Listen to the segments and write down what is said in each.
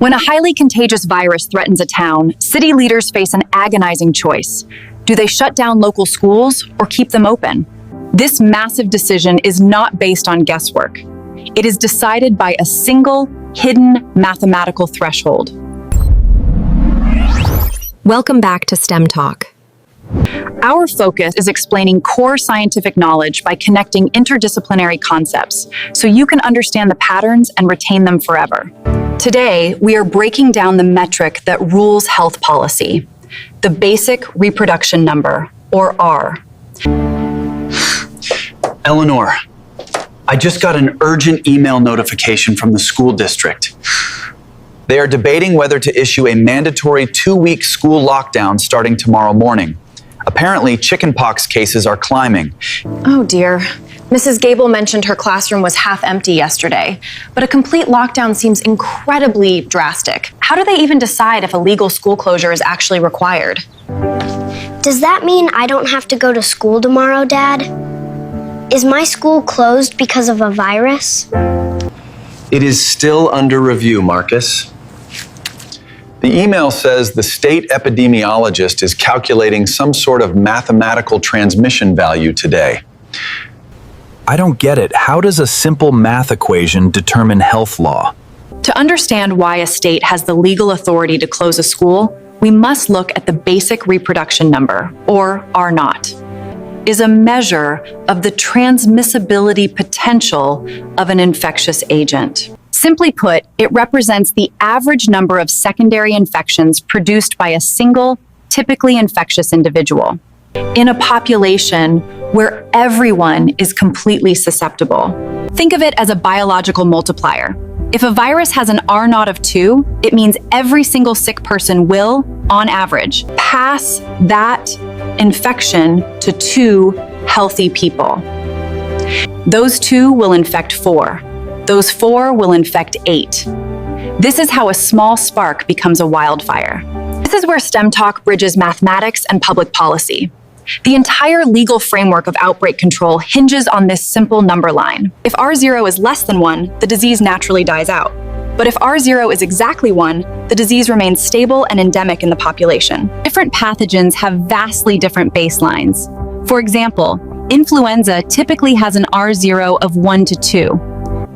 When a highly contagious virus threatens a town, city leaders face an agonizing choice. Do they shut down local schools or keep them open? This massive decision is not based on guesswork. It is decided by a single, hidden mathematical threshold. Welcome back to STEMTalk. Our focus is explaining core scientific knowledge by connecting interdisciplinary concepts, so you can understand the patterns and retain them forever. Today, we are breaking down the metric that rules health policy, the Basic Reproduction Number, or R. Eleanor, I just got an urgent email notification from the school district. They are debating whether to issue a mandatory 2-week school lockdown starting tomorrow morning. Apparently, chickenpox cases are climbing. Oh dear. Mrs. Gable mentioned her classroom was half empty yesterday, but a complete lockdown seems incredibly drastic. How do they even decide if a legal school closure is actually required? Does that mean I don't have to go to school tomorrow, Dad? Is my school closed because of a virus? It is still under review, Marcus. The email says the state epidemiologist is calculating some sort of mathematical transmission value today. I don't get it. How does a simple math equation determine health law? To understand why a state has the legal authority to close a school, we must look at the Basic Reproduction Number, or R0, is a measure of the transmissibility potential of an infectious agent. Simply put, it represents the average number of secondary infections produced by a single, typically infectious individual, in a population where everyone is completely susceptible. Think of it as a biological multiplier. If a virus has an R0 of 2, it means every single sick person will, on average, pass that infection to 2 healthy people. Those 2 will infect 4. Those 4 will infect 8. This is how a small spark becomes a wildfire. This is where STEMTalk bridges mathematics and public policy. The entire legal framework of outbreak control hinges on this simple number line. If R0 is less than 1, the disease naturally dies out. But if R0 is exactly 1, the disease remains stable and endemic in the population. Different pathogens have vastly different baselines. For example, influenza typically has an R0 of 1 to 2,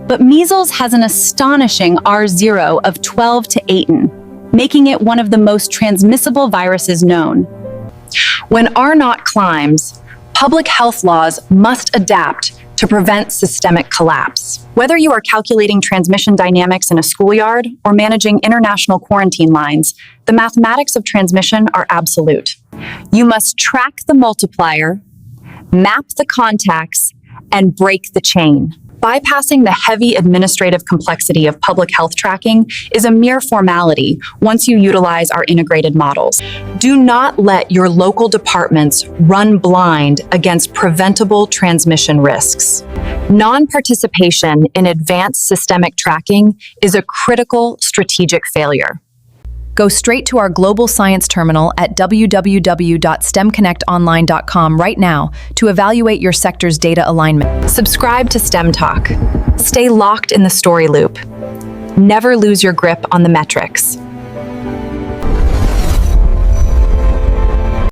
but measles has an astonishing R0 of 12 to 18, making it one of the most transmissible viruses known. When R0 climbs, public health laws must adapt to prevent systemic collapse. Whether you are calculating transmission dynamics in a schoolyard or managing international quarantine lines, the mathematics of transmission are absolute. You must track the multiplier, map the contacts, and break the chain. Bypassing the heavy administrative complexity of public health tracking is a mere formality once you utilize our integrated models. Do not let your local departments run blind against preventable transmission risks. Non-participation in advanced systemic tracking is a critical strategic failure. Go straight to our global science terminal at www.stemconnectonline.com right now to evaluate your sector's data alignment. Subscribe to STEMTalk. Stay locked in the story loop. Never lose your grip on the metrics.